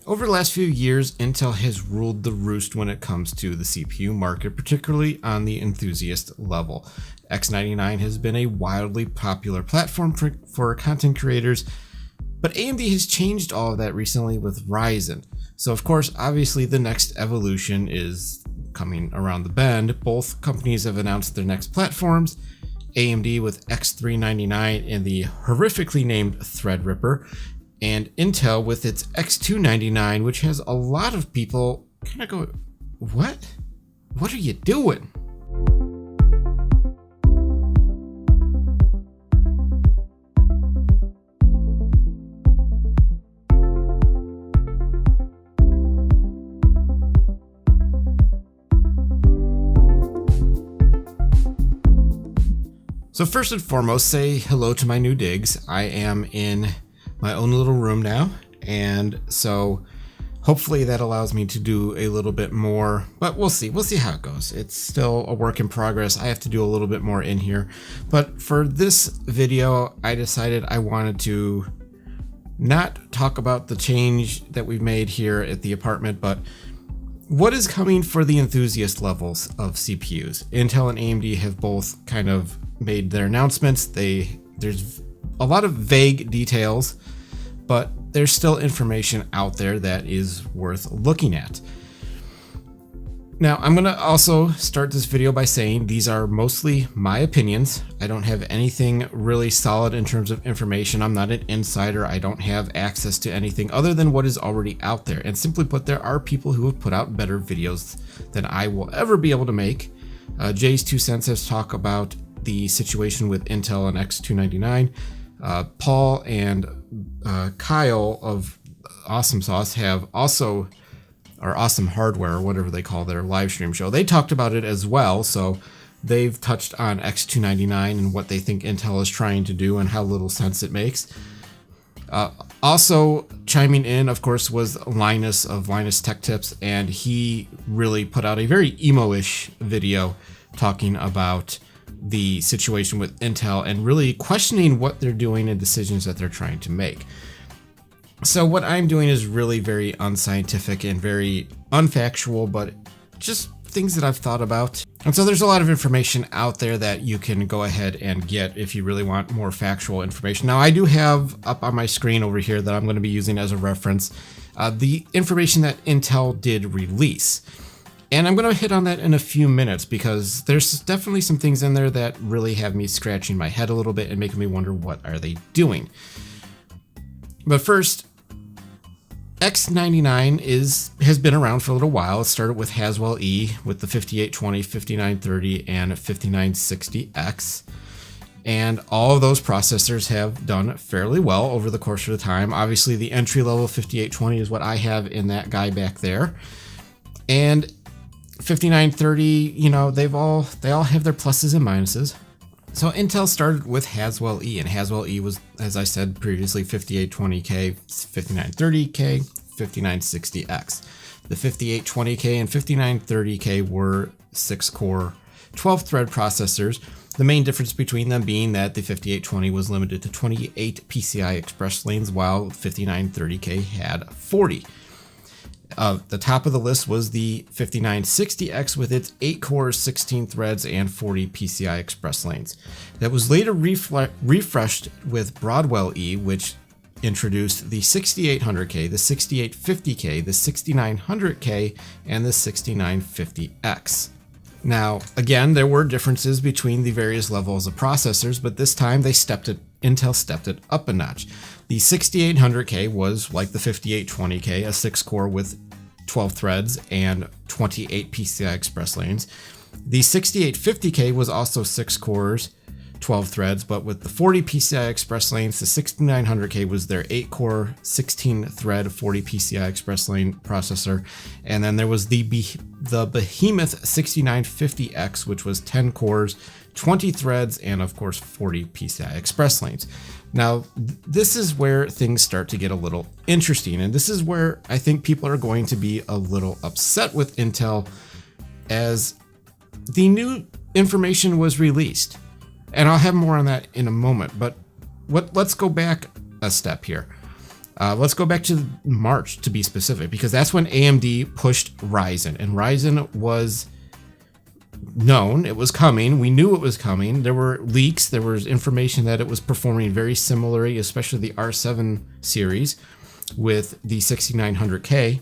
Over the last few years, Intel has ruled the roost when it comes to the CPU market, particularly on the enthusiast level. X99 has been a wildly popular platform for content creators, but AMD has changed all of that recently with Ryzen. So of course, obviously the next evolution is coming around the bend. Both companies have announced their next platforms, AMD with X399 and the horrifically named Threadripper, and Intel with its X299, which has a lot of people kind of go, what? What are you doing? So first and foremost, say hello to my new digs. I am in my own little room now, and so hopefully that allows me to do a little bit more, but we'll see how it goes. It's still a work in progress. I have to do a little bit more in here, but for this video I decided I wanted to not talk about the change that we've made here at the apartment, but what is coming for the enthusiast levels of CPUs. Intel and AMD have both kind of made their announcements. There's a lot of vague details, but there's still information out there that is worth looking at. Now, I'm going to also start this video by saying these are mostly my opinions. I don't have anything really solid in terms of information. I'm not an insider. I don't have access to anything other than what is already out there. And simply put, there are people who have put out better videos than I will ever be able to make. Jay's 2 cents has talked about the situation with Intel and X299. Paul and Kyle of Awesome Sauce have also, or Awesome Hardware, or whatever they call their live stream show, they talked about it as well. So they've touched on X299 and what they think Intel is trying to do and how little sense it makes. Also chiming in, of course, was Linus of Linus Tech Tips, and he really put out a very emo-ish video talking about the situation with Intel and really questioning what they're doing and decisions that they're trying to make. So what I'm doing is really very unscientific and very unfactual, but just things that I've thought about. And so there's a lot of information out there that you can go ahead and get if you really want more factual information. Now, I do have up on my screen over here that I'm going to be using as a reference the information that Intel did release. And I'm going to hit on that in a few minutes because there's definitely some things in there that really have me scratching my head a little bit and making me wonder, what are they doing? But first, X99 has been around for a little while. It started with Haswell E with the 5820, 5930, and 5960X. And all of those processors have done fairly well over the course of the time. Obviously, the entry-level 5820 is what I have in that guy back there. And 5930, you know, they all have their pluses and minuses. So Intel started with Haswell E, and Haswell E was, as I said previously, 5820K, 5930K, 5960X. The 5820K and 5930K were 6-core, 12-thread processors. The main difference between them being that the 5820 was limited to 28 PCI Express lanes, while 5930K had 40. The top of the list was the 5960X with its 8 cores, 16 threads, and 40 PCI Express lanes. That was later refreshed with Broadwell E, which introduced the 6800K, the 6850K, the 6900K, and the 6950X. Now, again, there were differences between the various levels of processors, but this time Intel stepped it up a notch. The 6800K was like the 5820K, a 6-core with 12 threads and 28 PCI Express lanes. The 6850K was also 6 cores, 12 threads, but with the 40 PCI Express lanes. The 6900K was their 8-core, 16-thread, 40 PCI Express lane processor. And then there was the behemoth 6950X, which was 10 cores, 20 threads, and of course 40 PCI Express lanes. Now, this is where things start to get a little interesting, and this is where I think people are going to be a little upset with Intel as the new information was released. And I'll have more on that in a moment, but let's go back a step here. Let's go back to March to be specific, because that's when AMD pushed Ryzen, and Ryzen was known. It was coming. We knew it was coming. There were leaks. There was information that it was performing very similarly, especially the R7 series with the 6900K.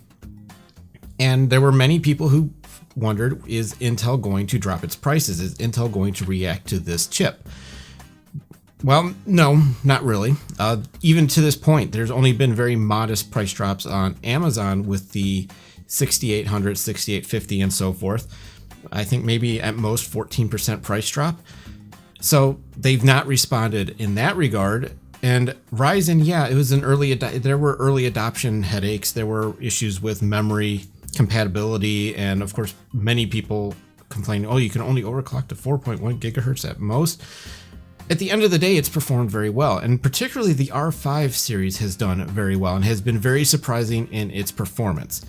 And there were many people who wondered, is Intel going to drop its prices? Is Intel going to react to this chip? Well, no, not really. Even to this point, there's only been very modest price drops on Amazon with the 6800, 6850, and so forth. I think maybe at most 14% price drop. So they've not responded in that regard. And Ryzen, yeah, it was an there were early adoption headaches. There were issues with memory compatibility. And of course, many people complaining, oh, you can only overclock to 4.1 gigahertz at most. At the end of the day, it's performed very well, and particularly the R5 series has done very well and has been very surprising in its performance.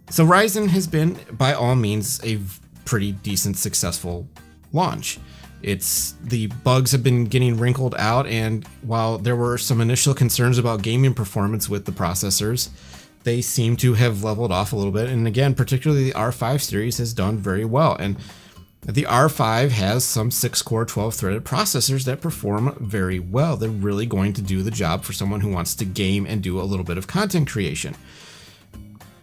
So Ryzen has been, by all means, a pretty decent, successful launch. The bugs have been getting wrinkled out, and while there were some initial concerns about gaming performance with the processors, they seem to have leveled off a little bit. And again, particularly the R5 series has done very well. And the R5 has some 6-core 12-threaded processors that perform very well. They're really going to do the job for someone who wants to game and do a little bit of content creation.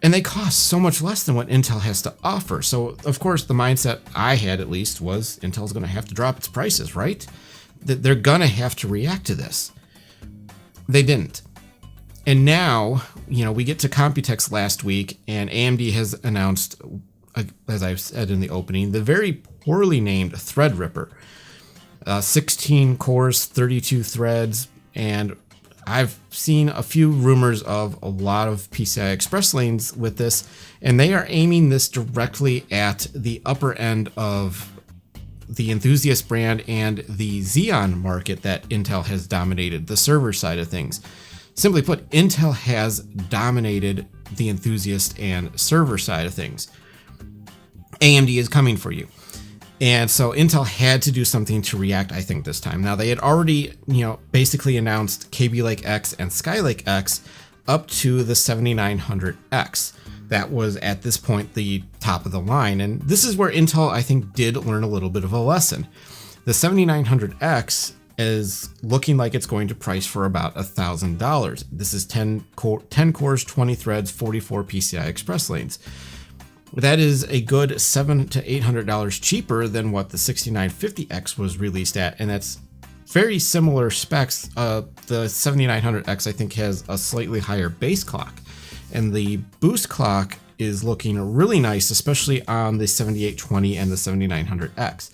And they cost so much less than what Intel has to offer. So, of course, the mindset I had, at least, was Intel's going to have to drop its prices, right? They're going to have to react to this. They didn't. And now, we get to Computex last week, and AMD has announced, as I've said in the opening, the very poorly named Threadripper. 16 cores, 32 threads, and I've seen a few rumors of a lot of PCI Express lanes with this, and they are aiming this directly at the upper end of the enthusiast brand and the Xeon market that Intel has dominated, the server side of things. Simply put, Intel has dominated the enthusiast and server side of things. AMD is coming for you. And so Intel had to do something to react, I think, this time. Now, they had already, basically announced Lake-X and Skylake-X up to the 7900X. That was, at this point, the top of the line. And this is where Intel, I think, did learn a little bit of a lesson. The 7900X is looking like it's going to price for about $1,000. This is 10 cores, 20 threads, 44 PCI Express lanes. That is a good $700 to $800 cheaper than what the 6950X was released at, and that's very similar specs. The 7900X, I think, has a slightly higher base clock, and the boost clock is looking really nice, especially on the 7820 and the 7900X.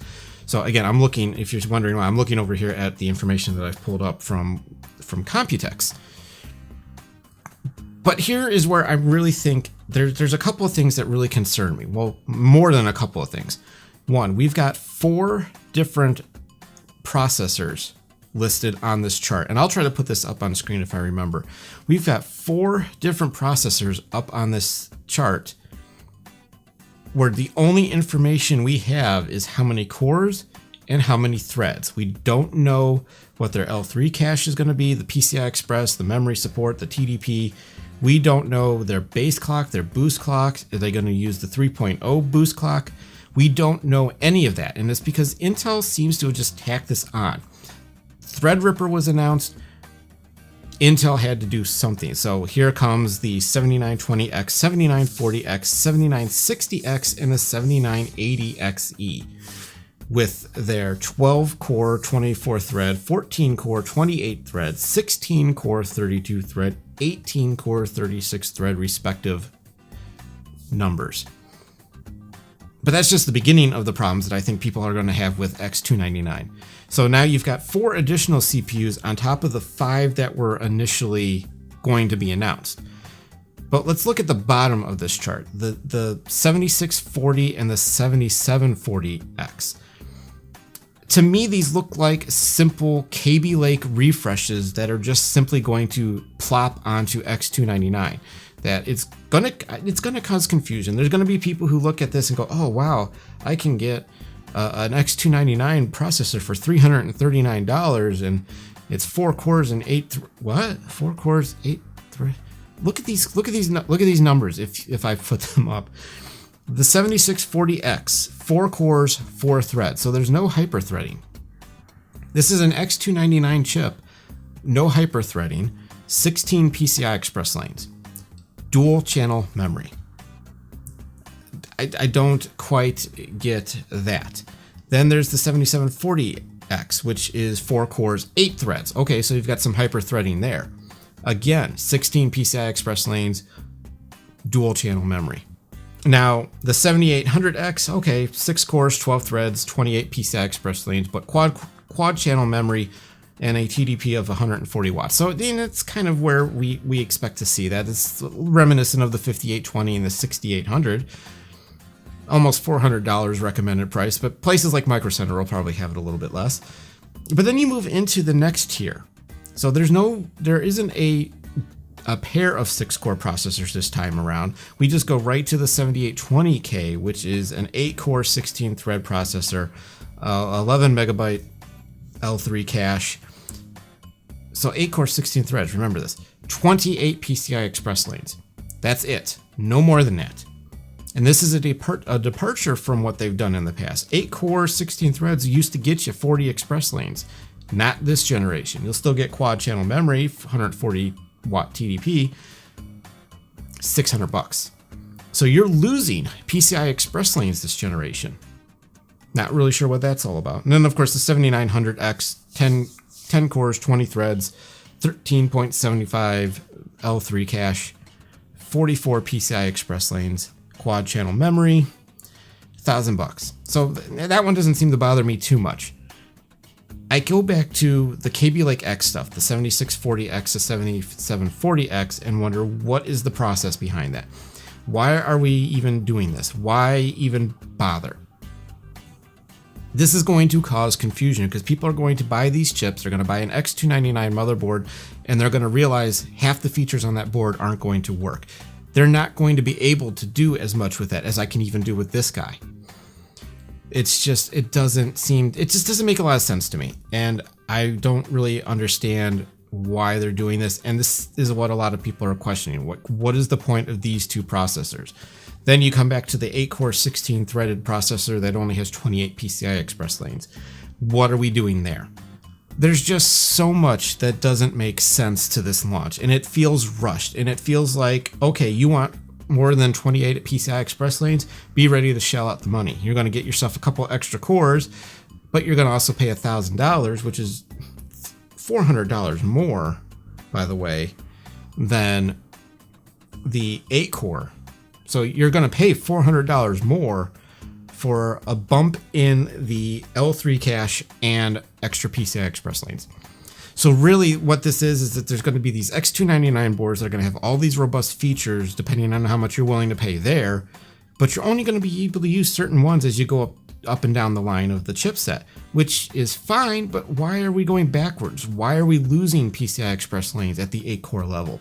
So again, I'm looking, if you're wondering why, I'm looking over here at the information that I've pulled up from Computex. But here is where I really think there's a couple of things that really concern me. Well, more than a couple of things. One, we've got 4 different processors listed on this chart, and I'll try to put this up on screen if I remember. We've got 4 different processors up on this chart where the only information we have is how many cores and how many threads. We don't know what their L3 cache is going to be, the PCI Express, the memory support, the TDP. We don't know their base clock, their boost clock. Are they going to use the 3.0 boost clock? We don't know any of that. And it's because Intel seems to have just tacked this on. Threadripper was announced. Intel had to do something. So here comes the 7920X, 7940X, 7960X, and the 7980XE with their 12-core 24-thread, 14-core 28-thread, 16-core 32-thread, 18-core 36-thread respective numbers. But that's just the beginning of the problems that I think people are going to have with X299. So now you've got 4 additional CPUs on top of the 5 that were initially going to be announced. But let's look at the bottom of this chart, the 7640 and the 7740X. To me, these look like simple Kaby Lake refreshes that are just simply going to plop onto X299. That it's gonna cause confusion. There's gonna be people who look at this and go, "Oh wow, I can get an X299 processor for $339," and It's 4 cores and 8. What? 4 cores, 8 threads. Look at these numbers. If I put them up, the 7640X, 4 cores, 4 threads. So there's no hyperthreading. This is an X299 chip, no hyperthreading, 16 PCI Express lanes, dual channel memory. I don't quite get that. Then there's the 7740X, which is 4 cores, 8 threads. Okay, so you've got some hyper threading there. Again, 16 PCI Express lanes, dual channel memory. Now, the 7800X, okay, 6 cores, 12 threads, 28 PCI Express lanes, but quad channel memory and a TDP of 140 watts. So it's kind of where we expect to see that. It's reminiscent of the 5820 and the 6800. Almost $400 recommended price, but places like Micro Center will probably have it a little bit less. But then you move into the next tier. So there isn't a pair of 6-core processors this time around. We just go right to the 7820K, which is an 8-core 16-thread processor, 11 megabyte L3 cache. So 8-core 16 threads, remember this, 28 PCI Express lanes. That's it, no more than that. And this is a departure from what they've done in the past. 8-core, 16 threads used to get you 40 express lanes. Not this generation. You'll still get quad channel memory, 140 watt TDP, $600. So you're losing PCI Express lanes this generation. Not really sure what that's all about. And then of course the 7900X, 10 cores, 20 threads, 13.75 L3 cache, 44 PCI Express lanes, quad channel memory, $1,000. So that one doesn't seem to bother me too much. I go back to the Skylake-X stuff, the 7640X to 7740X, and wonder what is the process behind that? Why are we even doing this? Why even bother? This is going to cause confusion because people are going to buy these chips, they're going to buy an X299 motherboard, and they're going to realize half the features on that board aren't going to work. They're not going to be able to do as much with that as I can even do with this guy. It's just, it just doesn't make a lot of sense to me. And I don't really understand why they're doing this. And this is what a lot of people are questioning. What is the point of these two processors? Then you come back to the 8-core 16-threaded processor that only has 28 PCI Express lanes. What are we doing there? There's just so much that doesn't make sense to this launch, and it feels rushed, and it feels like, okay, you want more than 28 PCI Express lanes, be ready to shell out the money. You're going to get yourself a couple extra cores, but you're going to also pay $1,000, which is $400 more, by the way, than the 8-core. So you're going to pay $400 more for a bump in the L3 cache and extra PCI Express lanes. So really what this is that there's going to be these X299 boards that are going to have all these robust features depending on how much you're willing to pay there, but you're only going to be able to use certain ones as you go up and down the line of the chipset, which is fine, but why are we going backwards? Why are we losing PCI Express lanes at the 8-core level?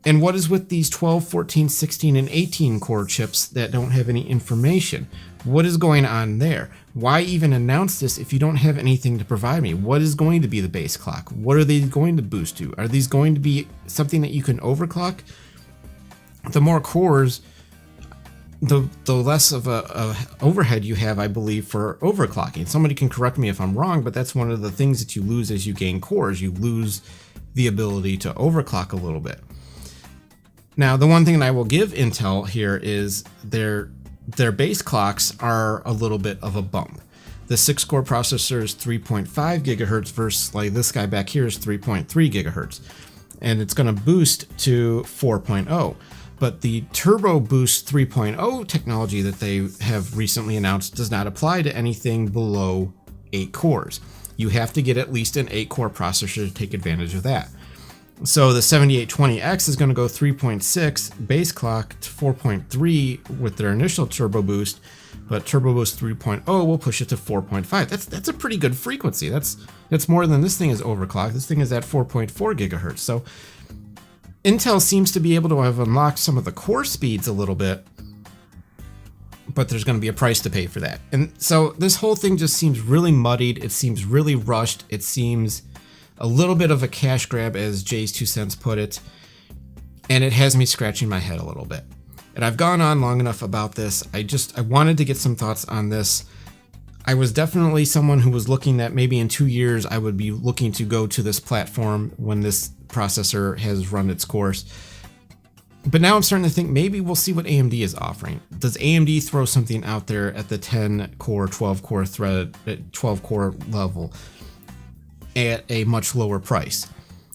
And what is with these 12, 14, 16, and 18 core chips that don't have any information? What is going on there? Why even announce this if you don't have anything to provide me? What is going to be the base clock? What are they going to boost to? Are these going to be something that you can overclock? The more cores, the less of a overhead you have, I believe, for overclocking. Somebody can correct me if I'm wrong, but that's one of the things that you lose as you gain cores. You lose the ability to overclock a little bit. Now, the one thing that I will give Intel here is their base clocks are a little bit of a bump. The 6-core processor is 3.5 gigahertz versus like this guy back here is 3.3 gigahertz. And it's going to boost to 4.0. But the Turbo Boost 3.0 technology that they have recently announced does not apply to anything below 8 cores. You have to get at least an 8-core processor to take advantage of that. So the 7820X is going to go 3.6 base clock to 4.3 with their initial Turbo Boost, but Turbo Boost 3.0 will push it to 4.5. That's a pretty good frequency. That's more than this thing is overclocked. This thing is at 4.4 gigahertz. So Intel seems to be able to have unlocked some of the core speeds a little bit, but there's going to be a price to pay for that. And so this whole thing just seems really muddied. It seems really rushed. It seems a little bit of a cash grab, as Jay's 2 cents put it, and it has me scratching my head a little bit. And I've gone on long enough about this. I wanted to get some thoughts on this. I was definitely someone who was looking that maybe in 2 years I would be looking to go to this platform when this processor has run its course. But now I'm starting to think maybe we'll see what AMD is offering. Does AMD throw something out there at the 10 core, 12 core thread, 12 core level at a much lower price?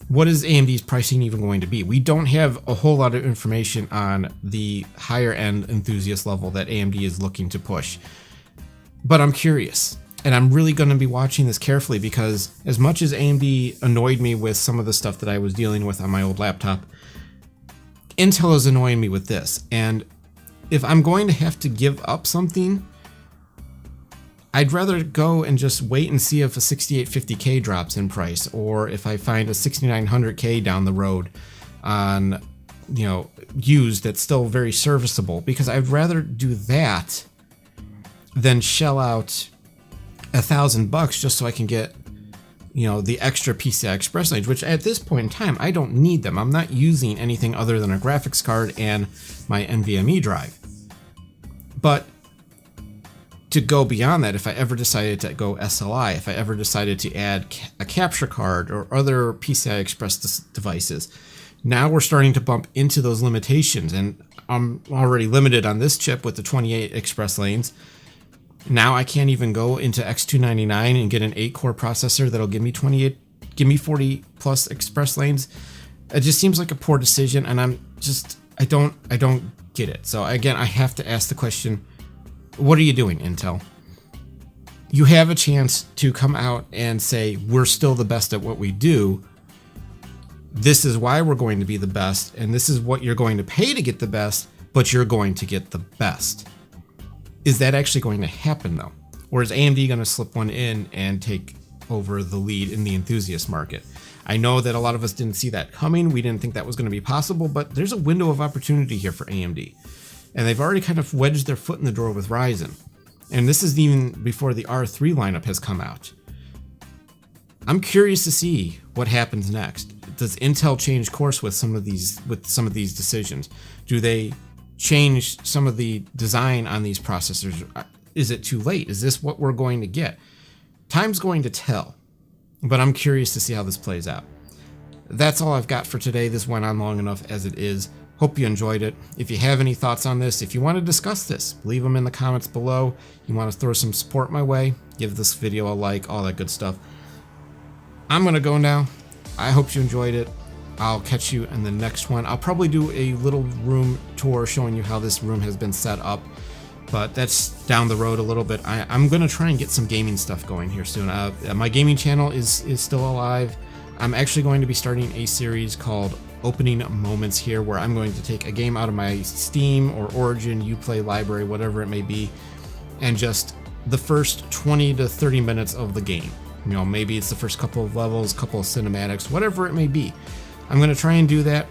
What is AMD's pricing even going to be? We don't have a whole lot of information on the higher end enthusiast level that AMD is looking to push. But I'm curious, and I'm really going to be watching this carefully, because as much as AMD annoyed me with some of the stuff that I was dealing with on my old laptop, Intel is annoying me with this. And if I'm going to have to give up something, I'd rather go and just wait and see if a 6850K drops in price, or if I find a 6900K down the road on, used, that's still very serviceable, because I'd rather do that than shell out $1,000 just so I can get, the extra PCI Express lanes, which at this point in time, I don't need them. I'm not using anything other than a graphics card and my NVMe drive. But to go beyond that, if I ever decided to go SLI, if I ever decided to add a capture card or other PCI Express devices, now we're starting to bump into those limitations. And I'm already limited on this chip with the 28 Express lanes. Now I can't even go into X299 and get an 8-core processor that'll give me 40 plus Express lanes. It just seems like a poor decision, and I don't get it. So again, I have to ask the question, what are you doing, Intel? You have a chance to come out and say, we're still the best at what we do. This is why we're going to be the best, and this is what you're going to pay to get the best, but you're going to get the best. Is that actually going to happen, though? Or is AMD going to slip one in and take over the lead in the enthusiast market? I know that a lot of us didn't see that coming. We didn't think that was going to be possible, but there's a window of opportunity here for AMD. And they've already kind of wedged their foot in the door with Ryzen. And this is even before the R3 lineup has come out. I'm curious to see what happens next. Does Intel change course with some of these decisions? Do they change some of the design on these processors? Is it too late? Is this what we're going to get? Time's going to tell, but I'm curious to see how this plays out. That's all I've got for today. This went on long enough as it is. Hope you enjoyed it. If you have any thoughts on this, if you want to discuss this, leave them in the comments below. You want to throw some support my way, give this video a like, all that good stuff. I'm going to go now. I hope you enjoyed it. I'll catch you in the next one. I'll probably do a little room tour showing you how this room has been set up, but that's down the road a little bit. I'm going to try and get some gaming stuff going here soon. My gaming channel is still alive. I'm actually going to be starting a series called Opening Moments here, where I'm going to take a game out of my Steam or Origin, Uplay library, whatever it may be, and just the first 20 to 30 minutes of the game. Maybe it's the first couple of levels, couple of cinematics, whatever it may be. I'm going to try and do that,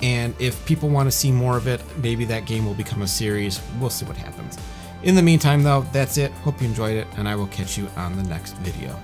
and if people want to see more of it, maybe that game will become a series. We'll see what happens. In the meantime, though, that's it. Hope you enjoyed it, and I will catch you on the next video.